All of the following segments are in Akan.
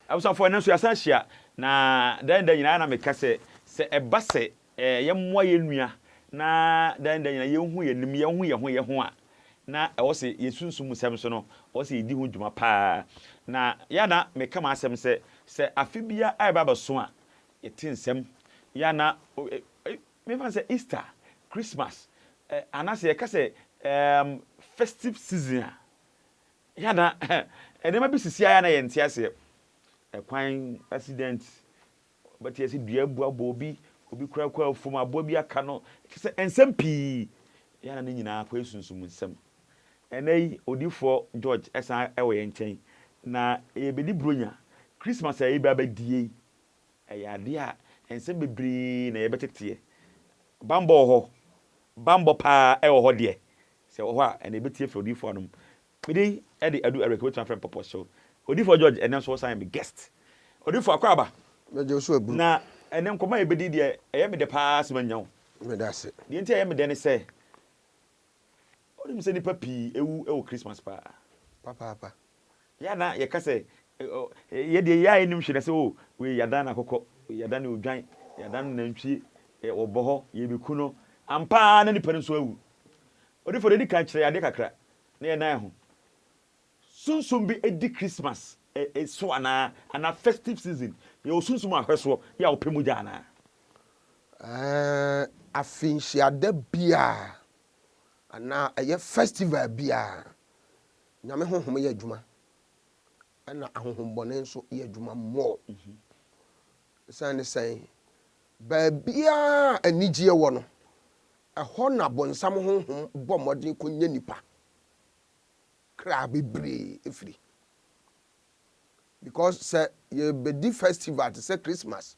abusafo na so yasan hia na dan nyina na meka se eba se ye mmoa ye nua na dan nyina ye hu ye nim ye ho a na e wo se yesunsum sem so no wo se yedi ho dwuma pa na ya na meka ma asem se afibia ai baba so a yetin sem ya na me fan se Easter Christmas anase ye ka se festive season ya na enema bi sisi ya na ye ntiase kwan accident but yes dua buabo obi kura fom abo bi aka no se ensem pi ya na nyina kwa esunsum nsem enai odifo George esa ewo ye nchen na ebedi bronya Christmas ayi ba badie ayade a ensem bebre na ye betete bambo pa ewo ho de se wo ho a ena betie fro odifo no mede ede adu Eric with my friend Papa show odifo George enen so sign be guest odifo akwaba meje so abru na enen koma ebedi de eye me de pass manyaw me da se de ntia eye me de ne se odim se ni papi ewu Christmas papa ya na ye ka se ye de ya enim hwe se o we yada na kokko yada na odwan yada na ntwi oboho ye beku no ampa na ni pere so awu odifo de kan kire yade kakra na ye nan ho sunsum bi edi Christmas so ana festive season ye osunsum ahweso ya opemu jana afinhia da bia ana ye festival bia nyame honhom ye adwuma ana ahohombone nso ye adwuma mo sane sai ba bia anigye wo no ɛhɔ na bonsam honhom bɔ modin ko nya nipa kra bebre efiri because say ye bedi festival to say Christmas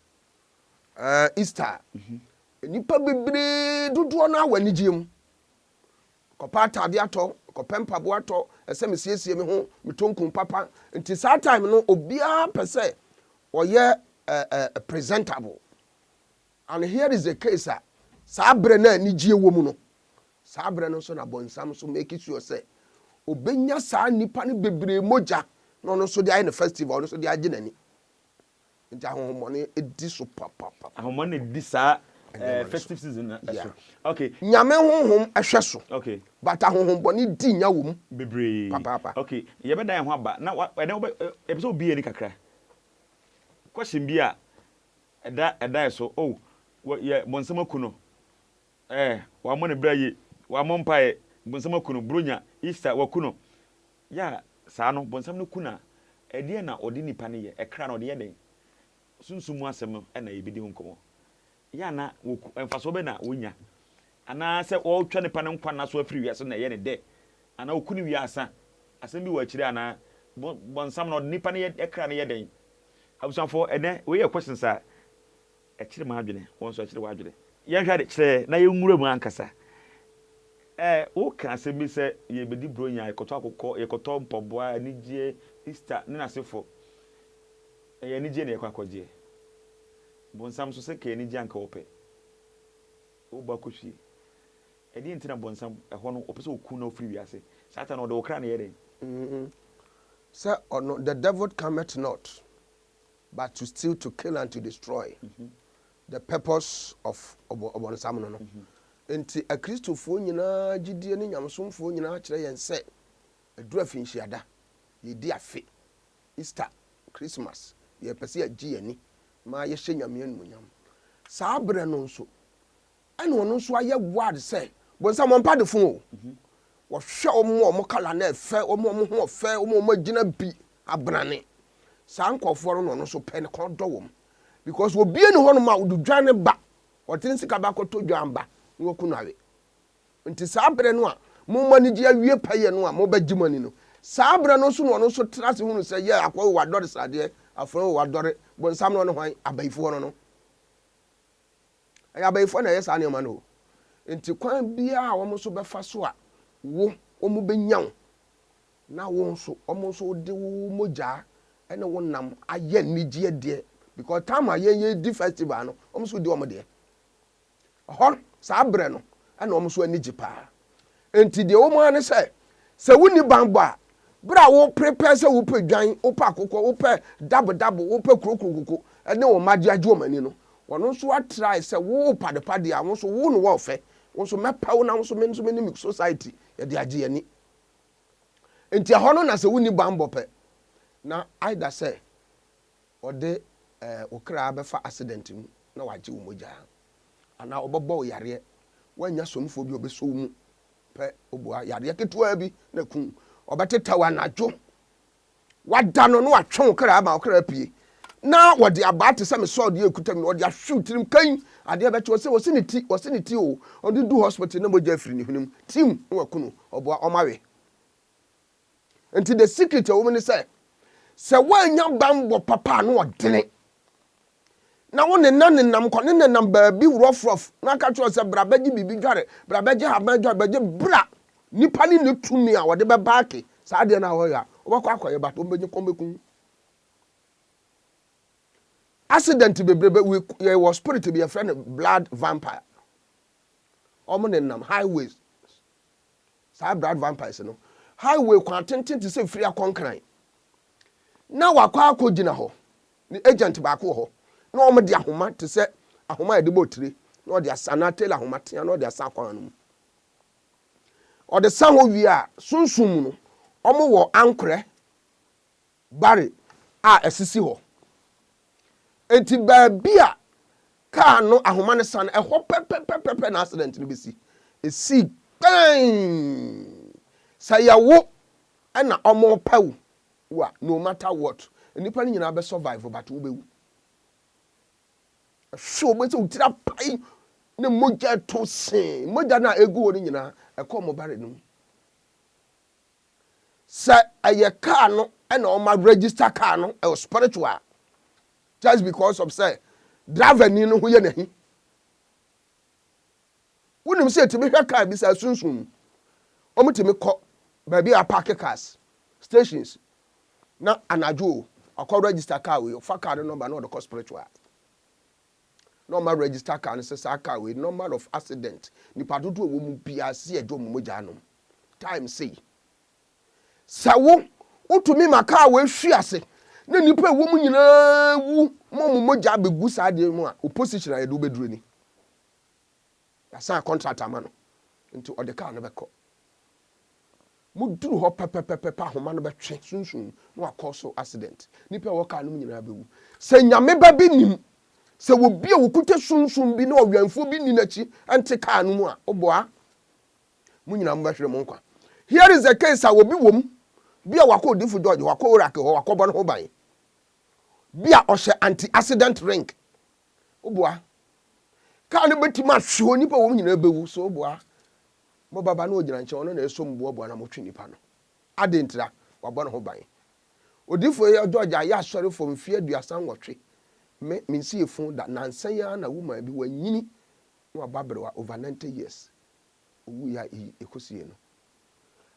Easter nipa bebre dodo na wanigye mu kopa atade ato kopempa bo ato esem siesie me ho metonkum papa nti saa time no obia pese oye presentable and here is the case saa bre na anigye wo mu no saa bre no so na bonsam so make sure say obenya saa nipa ne bebre moja no so dey na festival no so dey agenani nti ahomone edi so papa ahomone edi saa festive season na so okay nyame honhom ehwe so okay but ahomon bone di nya wo mu bebre papa okay ye be dan ho aba na ebe so bi eni kakra question bi a eda so oh ye bonsam akuno wa mo ne braye wa mo mpae bonsam akuno bronya Easter wakuno ya saa no bonsam no kuna ede na odi nipa ne ye ekra na odi ye den sunsumu asem na yebedi honkomo ya na emfaso be na wonya ana se wo twa nipa ne nkwa na so afiri wiase na ye ne de ana okuni wiasa asem bi wa kire ana bonsam no nipa ne ye ekra ne ye den abusanfo ene we ye questions a ekire ma adwene won so ekire wa adwene ye hwa de kire na ye nwura mu ankasa o kan se mi se ye bedi bronya ekoto akokọ ekoto mpoboa anigye Easter ne nasefo ye anigye ne ekwakoje bonsam so se ka anigye anka ope o ba kohwie edi ntina bonsam eho no opese oku na ofiri wiase satan no de okra na ye den say no the devil cometh not but to steal, to kill and to destroy. The purpose of bonsam no enti akristofo nyina gidie ne nyamsomfo nyina kire yen se adura finhyiada ye di afe Easter Christmas ye pese agi ani ma ye hye nyame anumunyam saa bre no nso ene wono nso aye word se bonsam ompa de fun o wo hwe omo kala na efe omo ho ofe omo agina bi abrane saa nkofo no no so pe ne kon dowom because obi eni ho no ma ududwane ba otin sika ba koto dwamba ngokunawe nti saa bre no a mo mani gi awie paye no a mo bagimani no saa bre no so no so trase hunu se ye akwa wadore sade afro wadore bonsam no hwan abaifo no ay abaifo na ye saa ne ma no nti kwan bia wo mo so befa so a wo omo benyan na wo so omo so de wo moja ene wo nam aye nigie de because time aye di festival no omo so di omo de hon saa bre no ana omo so anigi pa enti de omo ane se woni bambo a bra wo prepare se wo pe dwan wo pa akokɔ wo pe double wo pe krokro ene wo magye agye o mani no wono so atry se wo padepade a wo so wo no wo fe wo so mepa wo na wo so me so me society ye de agye ani enti ho no na se woni bambo pe na either say ode okra be fa accident mu na wagye wo mogya ana obobɔ wo yare wanya somfo bi obeso mu pe oboa yare ketewa bi na kun obeteta wa najo wada no no atwe okra aba okra pie na wode abate se me so de ekuta mi wode ahwe tirim kan ade be che wose ne ti o onde du hospital na mogya afiri ni hwenum tim na wakunu oboa omawe enti the secret a woman say se wanya bambo papa no odene na wo ne nanenam ko ne nanam ba bi rough na ka tro se bra baji bibi dware bra baji habanjo baji bra nipa ni ne tumi a wode be baake sa de na wo ya wo kwa akoye bat wo benyi kombekun accident bebrebe we was spirit be a friend blood vampire omo ne nam highways sa blood vampires no highway kwa tenten te se free akonkran na wakwa akogina ho ni agent ba ko ho na omo de ahoma te se ahoma e de botire na o de asana tela ahoma tia na o de asa kwan no o de san ho wi a sunsum no omo wo ankre bare a esisi ho enti ba bia ka no ahoma ne san e ho pepepepe na accident no besi esi bang sayawo na omo pawu wa no matter what nipa ni nyina be survive but wo bewu so be so tira pai ne mogya to sen mogya na egu ni nyina e ko mo bare no sa aye car no na o ma register car no e spiritual just because of say driver ni no ho ye nahi wonim say timi hwa car bi sa sunsun o mutimi ko ba bi a park cars stations na anajo akọ register car we fa car number no the cost spiritual normal register car no say car we number of accident ni padodo wo mu bia se edo mu mogya no time say sawo utumi maka we hwiase na nipa wo mu nyina wu mo mogya begu sa de mu a opposition ayedo beduro ni asa contract ama no nti o de car no beko muduru ho pepepepe ahoma no betwe sunsun no akoso accident nipa wo ka no nyina bewu se nyame ba bi nim se wo bia wo kuta sunsun bi na owanfo bi ni nachi ante ka no mu a oboa mu nyina mbahwere mo nkwa here is the case a wo bi wom bia wako difu George wako rack ho wako bon ho ban bia o hye anti accident ring oboa ka no betima hwe nipa wo nyina bewu so oboa mo baba na ogina nche ono na esom bobo na motwe nipa no adentra wabɔ no ho ban odifo ye George ya asɔre fo mfie aduasan wotwe me nsi efun da nansan ya na woman bi wanyini na wababrewa over 90 years owu ya ekosie no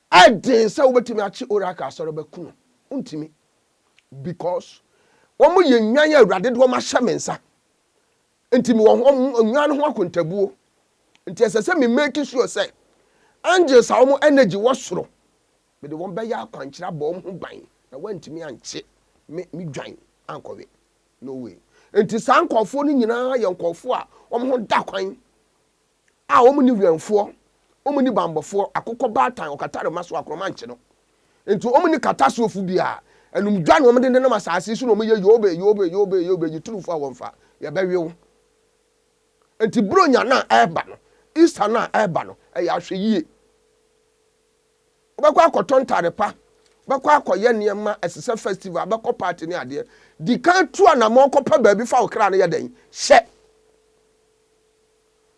aden sa wobetimi achi oraka asɔre beku no untimi because wo mo ye nwan ya awurade de wo ma hye mensa ntimi wo nwan ho akontabuo nti esese me make sure say angels a wo energy wo soro me de won be ya akwankyira ba wo ho ban na wantimi anche me dwan ankowe no way enti sankofo ni nyina ye nkofo a wo ho da kwan a wo ni wianfo wo ni bambofo akokɔ batan okatare maso akroma nche no enti wo ni katasofu bia enum dwan wo de na masase so no mo ye yobe yiturufo a wonfa ye bewe wo enti bronya na eba no Easter na eba no e ya hwe yie obekwa akoton tarepa obekwa akoye niema esese festival obekwa party ni ade di kan tu na mo kopa baabi fa okra na yeden hye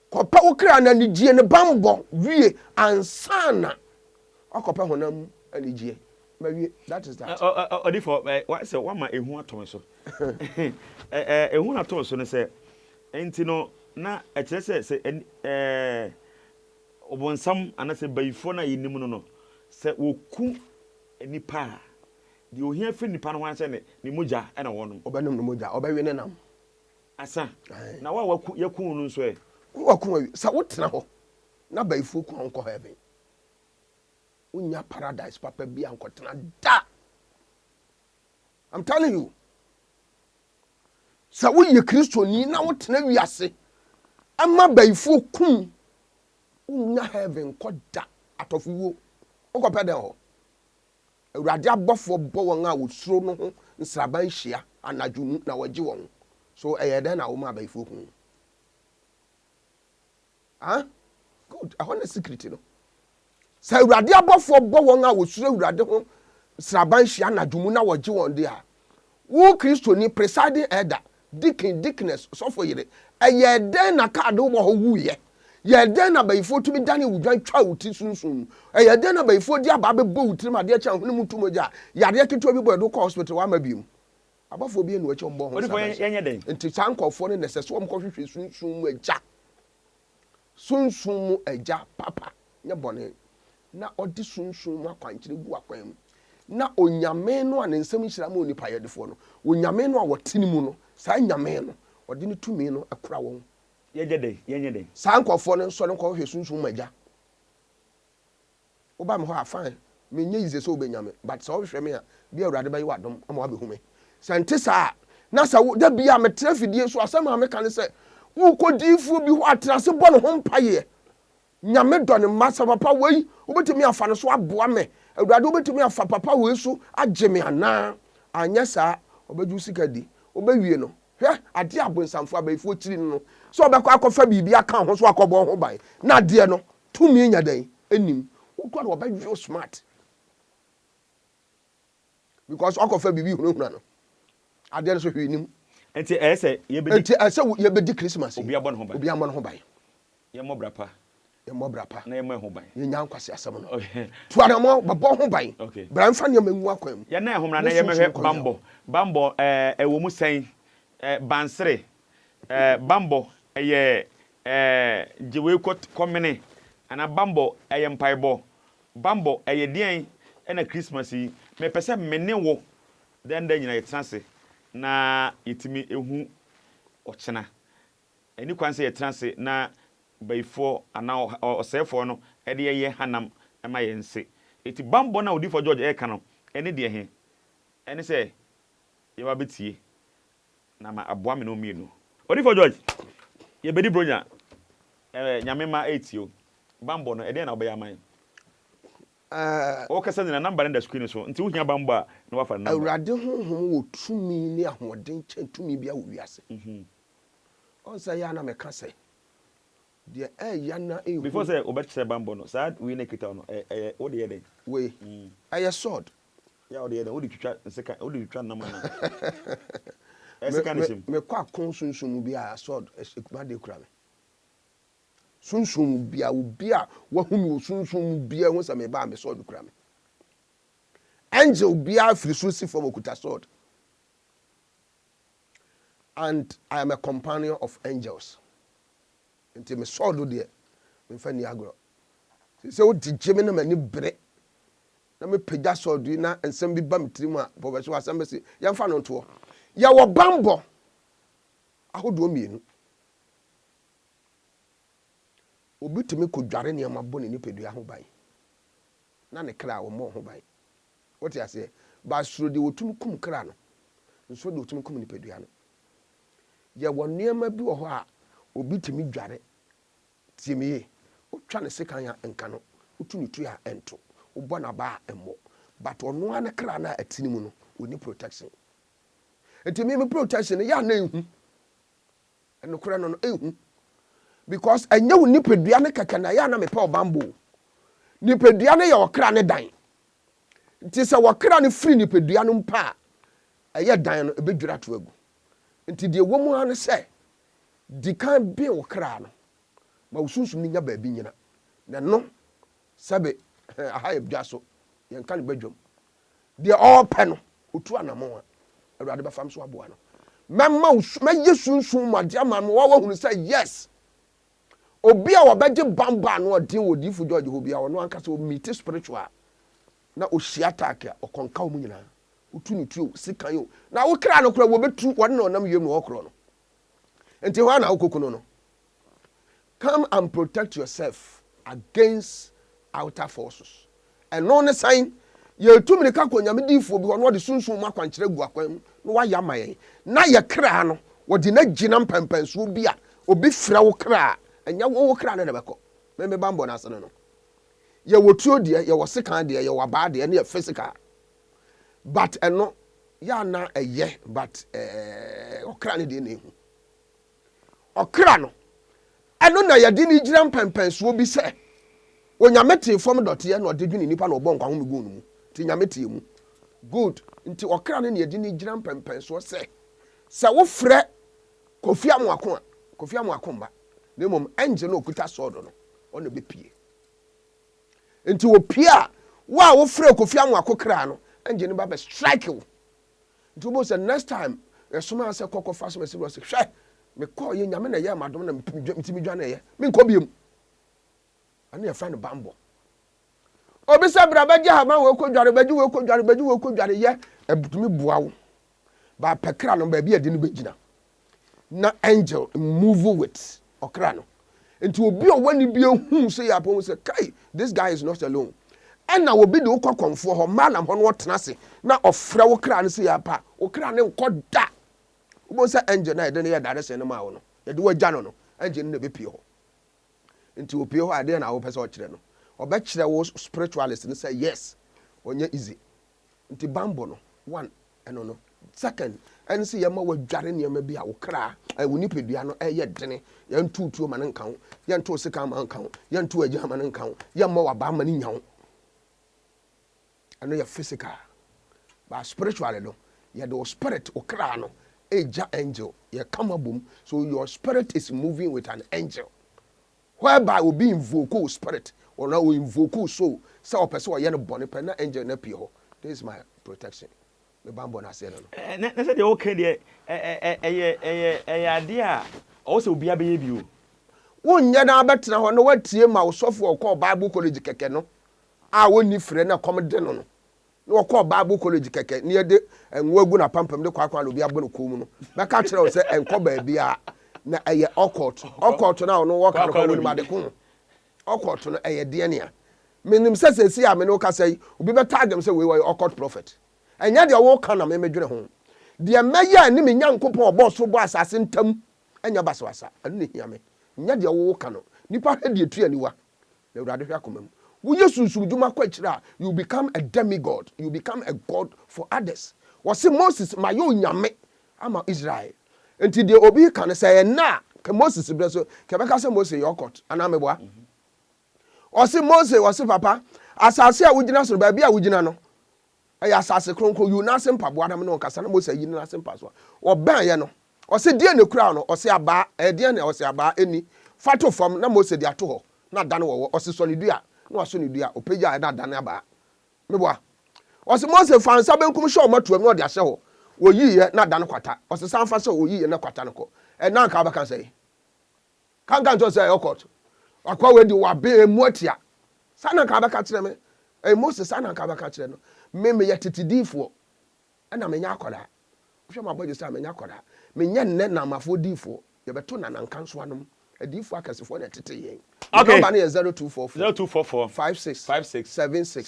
kopa okra na ni gie ne bambo wie ansana akopa honam ani gie mawie that is that odifo what say one ma ehu atom so ehu atom so ne say enti no na ekire se obonsam anase bayifo na yinim no se woku nipa di ohia fi nipa no wan se ne moja na wonum obanum no moja obawe ne nam asa na wa waku yakun no so waku sa wotena ho na bayifo ku onko heaven unya paradise papa bi ankotena da. I'm telling you. Sa wo ye Kristo ni na wo tena wiase. Ama bayifo kum unya heaven koda atofuwo. Okope den ho. Awurade abofo bo won a wosuro no ho nsraban hia anadwo na waje won. So den na wo ma bayifo kum. Good. I want a secret, you know. Say Awurade abofo bo won a wosuro Awurade ho nsraban hia anadwo na waje won de a. Wo Kristo ni presiding elder, deaconess, so for yere. Den na card wo ho wuye. Den na bayifo to be dane wudwan twa wuti sunsun. Den na bayifo di aba be bo wutiri ma de kyan hunu mutu moja. Yare keto bi bo do ko hospital wa mabium. Abafo bi enu eche mbo ho. Odifo yenye den. Nti sankofo ne nese so mko hwehwe sunsun mu eja. Sunsun mu eja papa. Nye bone. Na odi sunsun mu akwankyere gu akwan mu. Na onyame no a ne nsam hyira ma onipa yedefo no. Onyame no a wotini mu no. Sa nyame no. Odi ne tumi no akura won. Yenye den. Sankofo no so ne ko hwehwe sunsun mu eja. Oba me ho afan. Me nye yize so obenyame. But so hwehwe me a bi Awurade bayi wadom ama wabehume. Sante sa na sa da bia metra fidie so asema me kan se wo kodifu bi ho atrase bɔ ne ho mpaye nyame dɔ ne masa papa wei wobetumi afa ne so aboa me Awurade wobetumi afa papa wei so agye me ana anya sa obeju sika di obewie no hwɛ ade abonsamfo abaifo tiri no so obekɔ akɔfa bibia kan ho so akɔbɔ ho ban na ade no tumi nya dan enim wokɔ na obɛwe smart because akɔfa bibi hunahuna no ade so hwenim enti ese yebedi Christmas obi abɔ no ho ban obi amɔ no ho ban ye mobrapa na ye mo ho ban ye nya nkwase asɛm no tuare mo babɔ ho ban bra mfa ne mangu akwam ye na ehomra na ye mehwɛ bambo ewo mu sɛn bansere bambo eye jewe komene ana bambo eye mpaibɔ bambo eye dian na Christmas yi me pese mene wo den nyina yetrase na yetimi ehu ochena eni kwanse yetrase na bayifo ana osefo no ede ye hanam ema yense eti bambo na odifo George eka no ene de he ene se ye ba betie na ma aboa me no mienu odifo George ye bedi bronya nyame ma etio bambo no ede na obeyaman o kasa na number na screen so nti wohia bambo a na wafa number Awurade honhom wo tumi ni ahoden tumi bia wo wiase on say ya na me ka say de ya na before say obetse bambo no sad we na kita no o de yeden we aye sword ya o de yeden o de twitwa nseka o de twitwa nam na eseka ne sim me kwa konsunsun bia sword ekuma de kura me sunsun bia obi a wahumi wo sunsun bia ho sa me ba me sword kura me angel bia free so si from okuta sword and I am a companion of angels nti me sword do de me fa ni agro se o di jeme na mani bre na me pega sword na ensem bi ba me tirim a professor asem be se yamfa no to ya wo bambo ahodo mienu obi tumi kodware ne ma bɔ ne nipadua ho ban na ne kra wo mo ho ban wote ase ba suro de wotum kum kra no nso de wotum kum nipadua no ye wo niema bi wo ho a obi tumi dware tiemiye otwa ne sekan ya enka no otu ne tu ya ento obɔ na ba emmo but ono ana kra na atini mu no oni protection enti me protection ya na ehu eno kra no ehu because anya wo nipadua ne kaka na ya na me pa obambo nipadua ne ya okra ne dan nti se wokra ne free nipadua no mpa eye dan no ebedwira to agu nti de wo mu ane se di kan bi okra no ma usunsun ni nya ba bi nyina na no sabe aha ebdwa so yen kan badwom de all pe no otu anamo a Awurade ba fam so aboa no memma yesunsun ma de ama no wa hunu say yes obi a wabegye bamba no odin wodifo George ho bia no anka so meet spiritual na o hia attack o konka o munyina otu ni tuo sikan yo na wo kra no kra wo betu won na onam yem no okro no enti ho na okokuno no come and protect yourself against outer forces ɛno ne san yɛtu mirika kɔ nyame diifoɔ bi hɔ na wɔde sunsum mu akwankyerɛ gu akwan mu na wayɛ ama yɛn na yɛ kra no wɔde na gyina mpɛmpɛnsoɔ bi a obi frɛ wo kra a ɛnyɛ wo kra ne na bɛkɔ meme bambɔ no ase no yɛwɔ tuo deɛ yɛwɔ sekan deɛ yɛwɔ abaa deɛ ne yɛ physical but ɛno yɛana ɛyɛ but ɔkra ne deɛ na ɛhu ɔkra no ɛno na yɛde ne gyina mpɛmpɛnsoɔ bi sɛ onyame tee fam dɔteɛ na ɔde dwene nipa na ɔbɔ nkwa ho megu no mu nti nyame tee mu good nti ɔkra no na yɛde ne gyina mpɛmpɛnsoɔ sɛ wofrɛ Kofi Amoako mba na mmom ɛngye no okuta sɔɔdo no ɔna bɛpie nti wɔpie a wo a wofrɛ Kofi Amoako kra no ɛngye no ba bɛ strike wo nti wobɔ sɛ next time ɛsoma sɛ kɔkɔ fa so mɛsi wɔ sɛ hwɛ mekɔ yɛ nyame na yɛ madom na mitimi dwa na yɛ menkɔ biem ane yɛfrɛ no bambɔ obi sɛ bra bɛgye hama wɔ kɔdware bɛgye wɔ kɔdware yɛ ɛbutumi boa wo ba pɛkra no baabi ade no bɛgyina na angel move with ɔkra no nti obi a wani bi ehu sɛ yɛ apɔ sɛ kai this guy is not alone ɛna obi de wokɔ kɔnfoɔ hɔ malam hɔ no wɔtena se na ɔfrɛ wo kra no sɛ yɛ apa wo kra ne nkɔ da wobɔ sɛ angel na yɛde no yɛ dade sɛ no ma wo no yɛde wagya no angel no na bɛpie hɔ nti opie hɔ adeɛ na wopɛ sɛ ɔkyerɛ no ɔbɛkyerɛ wo spiritualist no sɛ yes ɔnyɛ easy nti bambɔ no one ɛno no second ɛne sɛ yɛma wadware nneɛma bi a wo kra wo nipadua no ɛyɛ dene yɛnto tuo ma no nka wo yɛnto sika ma nka wo yɛnto agya ma no nka wo yɛmma wabaa ma no nya wo ɛno yɛ physical but spiritually no yɛde wo spirit wo kra no ɛgya angel yɛkama bom so your spirit is moving with an angel whereby obi invoke wo spirit or now invoke wo soul sɛ ɔpɛ sɛ ɔyɛ no bɔne pɛ na angel na pie hɔ this is my protection me bambɔ na se no na sɛ deɛ okay deɛ ɛyɛ ade a ɔwɔ sɛ obi abɛyɛ bio wonyɛ na abɛtena hɔ na watie ma osɔfo ɔkɔ Bible college kɛkɛ no a woni frɛ na kɔm de no no na ɔkɔ Bible college kɛkɛ ne yɛde nwa gu na pampam de kwakwa na obi abɔ no kɔm no bɛka kyerɛ wo sɛ ɛnkɔ baabi a na ɛyɛ ɔkɔt na ɔno wɔka no kɔ ma de ko ɔkɔt no ɛyɛ deɛ nea menim sɛ sɛsi a me no kasa yi obi bɛtagem sɛ wei wɔ ɔkɔt prophet ɛnyɛ deɛ wɔka na me medwene ho deɛ mɛyɛ ne me Nyankopɔn ɔbɔ so bɔ asase ntam ɛnyɛ basawasa ɛno ne hia me nyɛ deɛ wɔka no nipa hwɛ deɛ tua niwa na Awurade hwɛ akoma mu woyɛ sunsum dwuma kɔ akyire a you become a demigod you become a god for others wɔse Moses ma yɛ onyame ama Israel nti deɛ obi ka no sɛ ɛna ka Moses brɛ so ka bɛka sɛ Moses yɛ ɔkɔt anaa meboa ɔse Moses ɔse papa asase a wogyina so baabi a wogyina no ɛyɛ asase kronkron yu na sempa boa na me no kasa na Moses yi na sempa so ɔbɛn yɛ no ɔse die ne kura no ɔse aba ɛdeɛ ne ɔse aba eni fato fam na Moses de ato hɔ na da no wɔ ɔse so ne dua na waso ne dua opagya na da ne aba meboa ɔse Moses fa nsa benkum hye ɔmatuam na ɔde ahyɛ hɔ oyiye na da no kwata ɔse san fa sɛ oyiye na kwata no kɔ ɛna nka bɛka sɛ kanka nto sɛ ɛkɔt akwa we di wabe mu atia sana nka bɛka kyerɛ me Moses sana nka bɛka kyerɛ no me yɛ tetedifoɔ ɛna me nya akɔda hwɛ ma bɔgye sɛ me nya akɔda me nya nnɛ na amafo difoɔ yɛbɛto na nanka nso anom adifoɔ akɛsefoɔ na tete yɛn okay number no yɛ 0244 56 76 10 10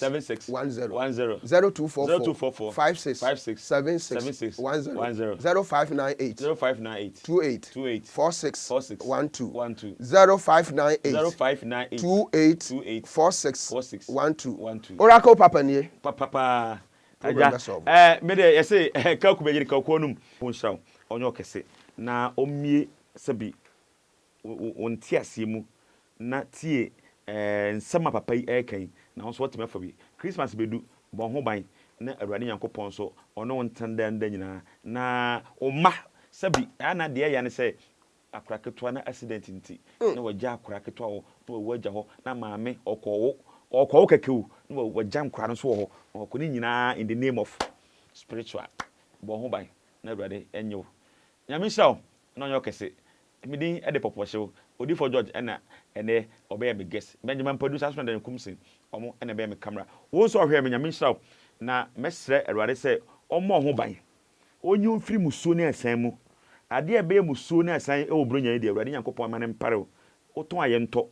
0244 56 76 10 0598 28 46 12 0598 28 46 12 Oracle Papa nie papa aja me de yɛse ka ku bɛyiri ka ku onum honhraw onyo kɛse na omie sabi wonti asie mu na tie nsɛm papa yi ɛkan na nso wɔtema fa bi Christmas bedu bɔn ho ban na Awurade Nyankopɔn so ɔno ntanda nyina na ɔma sabi ana de yɛ ne sɛ akoraketwa na accident nti na wagya akoraketwa wo na wagya hɔ na maame ɔkɔwo kekew na wagya nkora no so wɔ hɔ ɔkɔ ne nyina in the name of spiritual bɔn ho ban na Awurade enyo nyame hyɛw na ɔnyɛ kɛse midin ede poposhew odifo George ena ene obey me guest Benjamin producer so na kumsin omo ena be me camera wo so ohwe me nyame hyiraw na mesre Awurade se omo ho ban onyi mfiri musuo ne asan mu ade e be musuo ne asan e obronya de Awurade Nyankopɔn ma ne mpare o ton aye nto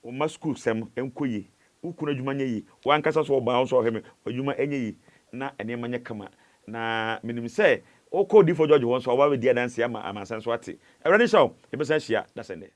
o ma school sem enkoye ukuna adwuma nye yi wankasa so oba so oheme adwuma enye yi na enema nye kama na minim sɛ okɔ di for George won so oba be di adanse ama amasan so ate ewrade hyɛ wo ebesa hia da sɛnde